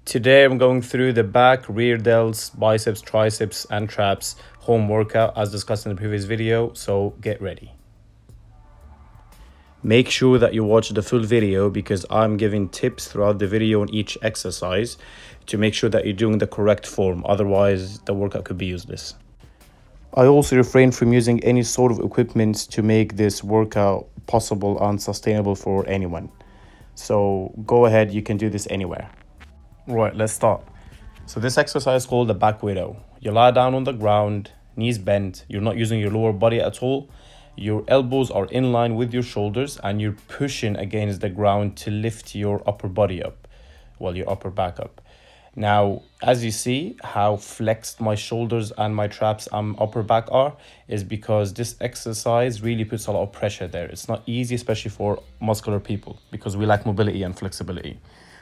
Today I'm going through the back, rear delts, biceps, triceps, and traps home workout as discussed in the previous video, so get ready. Make sure that you watch the full video because I'm giving tips throughout the video on each exercise to make sure that you're doing the correct form, otherwise the workout could be useless. I also refrain from using any sort of equipment to make this workout possible and sustainable for anyone. So go ahead, you can do this anywhere. Right, let's start. So this exercise is called the back widow. You lie down on the ground, knees bent, you're not using your lower body at all. Your elbows are in line with your shoulders and you're pushing against the ground to lift your upper body up, well, your upper back up. Now, as you see how flexed my shoulders and my traps and upper back are, is because this exercise really puts a lot of pressure there. It's not easy, especially for muscular people, because we lack mobility and flexibility.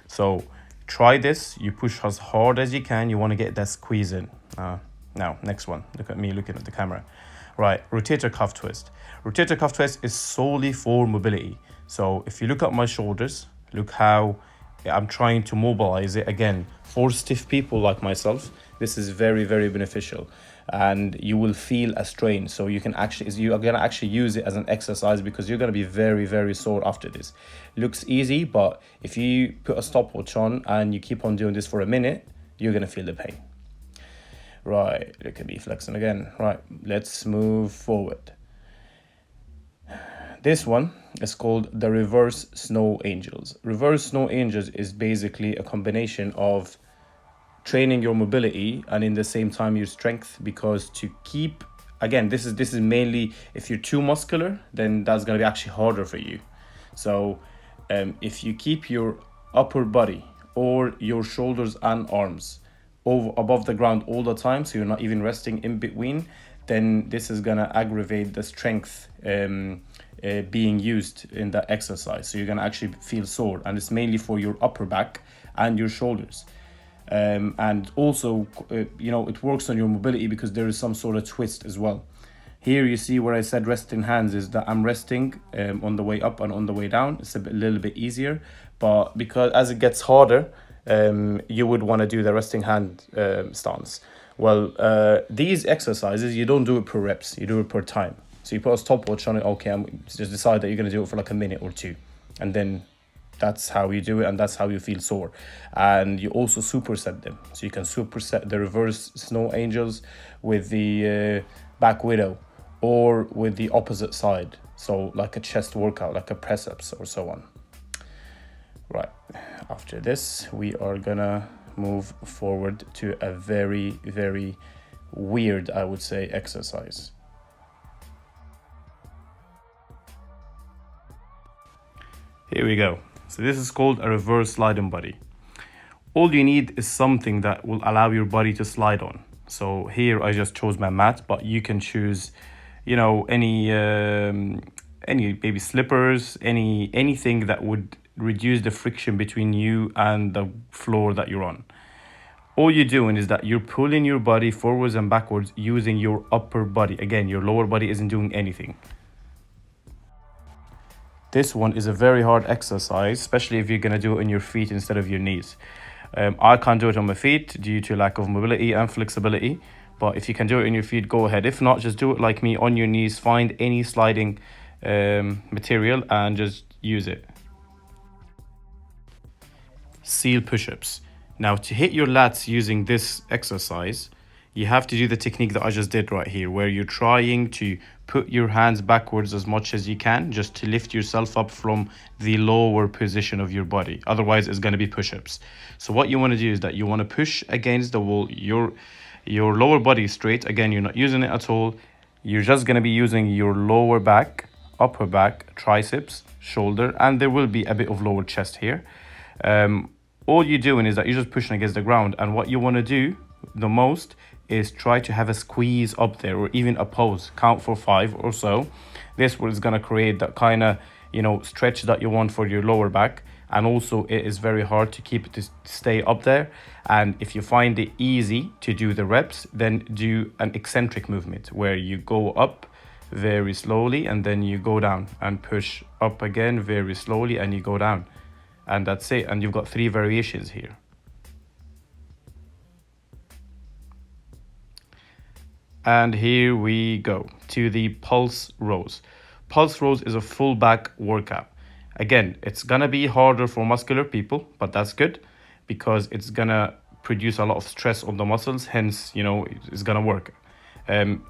So try this, you push as hard as you can, you want to get that squeeze in. Now, next one, look at me looking at the camera. Right, rotator cuff twist. Rotator cuff twist is solely for mobility. So if you look at my shoulders, look how I'm trying to mobilize it. Again, for stiff people like myself, this is very, very beneficial. And you will feel a strain. So you are gonna actually use it as an exercise because you're gonna be very, very sore after this. Looks easy, but if you put a stopwatch on and you keep on doing this for a minute, you're gonna feel the pain. Right, look at me flexing again. Right, let's move forward. This one is called the reverse snow angels. Reverse snow angels is basically a combination of training your mobility and in the same time your strength, because to keep, again, this is mainly if you're too muscular, then that's going to be actually harder for you. So if you keep your upper body or your shoulders and arms above the ground all the time, so you're not even resting in between, then this is gonna aggravate the strength being used in that exercise. So you're gonna actually feel sore, and it's mainly for your upper back and your shoulders. And also, it works on your mobility because there is some sort of twist as well. Here you see where I said resting hands is that I'm resting on the way up and on the way down. It's a little bit easier, but because as it gets harder, you would want to do the resting hand stance. Well, these exercises, you don't do it per reps, you do it per time. So you put a stopwatch on it, okay, just decide that you're going to do it for like a minute or two. And then that's how you do it, and that's how you feel sore. And you also superset them. So you can superset the reverse snow angels with the back widow or with the opposite side. So like a chest workout, like a press-ups or so on. Right, after this, we are gonna move forward to a very, very weird, I would say, exercise. Here we go. So this is called a reverse sliding body. All you need is something that will allow your body to slide on. So here I just chose my mat, but you can choose, any baby slippers, anything that would reduce the friction between you and the floor that you're on. All you're doing is that you're pulling your body forwards and backwards using your upper body. Again, your lower body isn't doing anything. This one is a very hard exercise, especially if you're going to do it on your feet instead of your knees. I can't do it on my feet due to lack of mobility and flexibility. But if you can do it on your feet, go ahead. If not, just do it like me on your knees. Find any sliding material and just use it. Seal push-ups. Now, to hit your lats using this exercise, you have to do the technique that I just did right here, where you're trying to put your hands backwards as much as you can, just to lift yourself up from the lower position of your body. Otherwise, it's going to be push-ups. So what you want to do is that you want to push against the wall, your lower body straight. Again, you're not using it at all. You're just going to be using your lower back, upper back, triceps, shoulder, and there will be a bit of lower chest here. All you're doing is that you're just pushing against the ground, and what you want to do the most is try to have a squeeze up there, or even a pause, count for 5 or so. This is going to create that kind of stretch that you want for your lower back, and also it is very hard to keep it to stay up there. And if you find it easy to do the reps, then do an eccentric movement where you go up very slowly and then you go down and push up again very slowly and you go down. And that's it. And you've got 3 variations here. And here we go to the pulse rows. Pulse rows is a full back workout. Again, it's gonna be harder for muscular people, but that's good because it's gonna produce a lot of stress on the muscles. Hence, it's gonna work.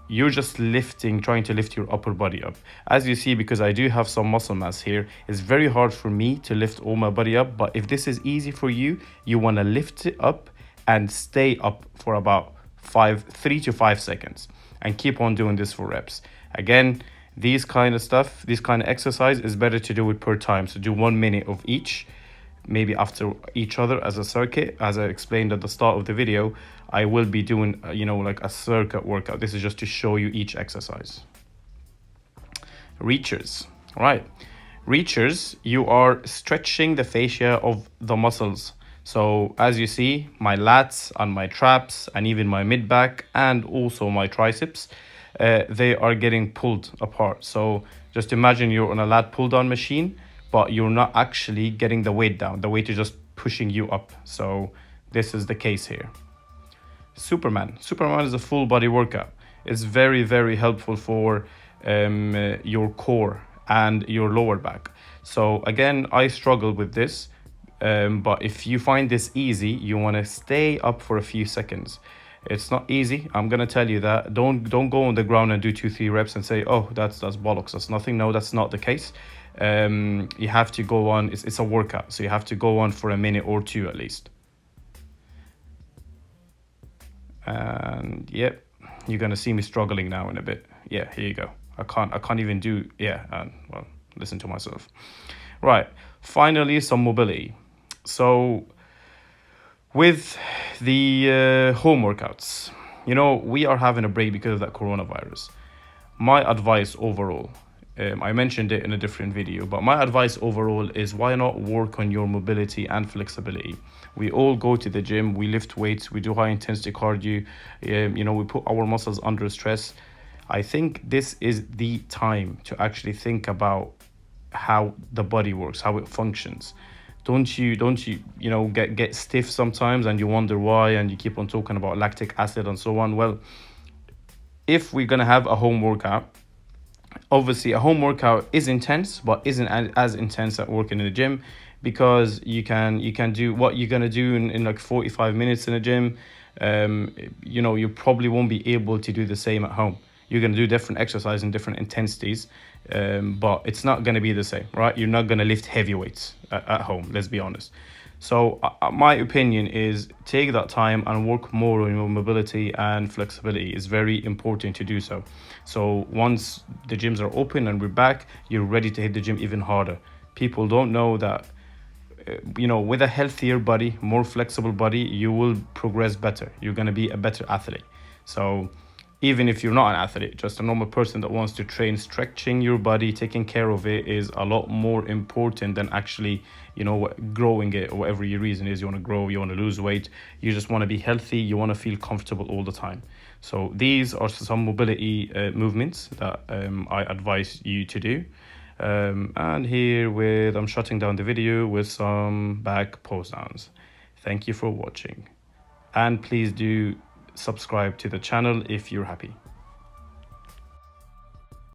You're just lifting, trying to lift your upper body up. As you see, because I do have some muscle mass here, it's very hard for me to lift all my body up. But if this is easy for you, you wanna lift it up and stay up for about 3 to 5 seconds and keep on doing this for reps. Again, this kind of exercise is better to do it per time. So do 1 minute of each, maybe after each other as a circuit. As I explained at the start of the video, I will be doing, like a circuit workout. This is just to show you each exercise. Reachers, right? Reachers, you are stretching the fascia of the muscles. So as you see, my lats and my traps and even my mid back and also my triceps, they are getting pulled apart. So just imagine you're on a lat pull down machine, but you're not actually getting the weight down. The weight is just pushing you up. So this is the case here. Superman is a full body workout. It's very, very helpful for your core and your lower back. So again, I struggle with this. But if you find this easy, you want to stay up for a few seconds. It's not easy, I'm gonna tell you that. Don't go on the ground and do 2-3 reps and say, oh, that's bollocks, that's nothing. No, that's not the case. You have to go on. It's a workout, so you have to go on for a minute or two at least. And yep, you're gonna see me struggling now in a bit. Yeah, here you go. I can't even do. Well, listen to myself. Right, finally, some mobility. So with the home workouts, we are having a break because of that coronavirus. My advice overall, I mentioned it in a different video, but my advice overall is, why not work on your mobility and flexibility? We all go to the gym, we lift weights, we do high intensity cardio, we put our muscles under stress. I think this is the time to actually think about how the body works, how it functions. Don't you get stiff sometimes and you wonder why, and you keep on talking about lactic acid and so on. Well, if we're gonna have a home workout, obviously a home workout is intense, but isn't as intense as working in the gym, because you can do what you're gonna do in like 45 minutes in a gym. You probably won't be able to do the same at home. You're going to do different exercise and different intensities, but it's not going to be the same, right? You're not going to lift heavy weights at home, let's be honest. So my opinion is, take that time and work more on your mobility and flexibility. It's very important to do so. So once the gyms are open and we're back, you're ready to hit the gym even harder. People don't know that, with a healthier body, more flexible body, you will progress better. You're going to be a better athlete. So even if you're not an athlete, just a normal person that wants to train, stretching your body, taking care of it is a lot more important than actually, growing it, or whatever your reason is. You want to grow, you want to lose weight, you just want to be healthy, you want to feel comfortable all the time. So these are some mobility movements that I advise you to do. And here I'm shutting down the video with some back pose downs. Thank you for watching. And please do subscribe to the channel if you're happy.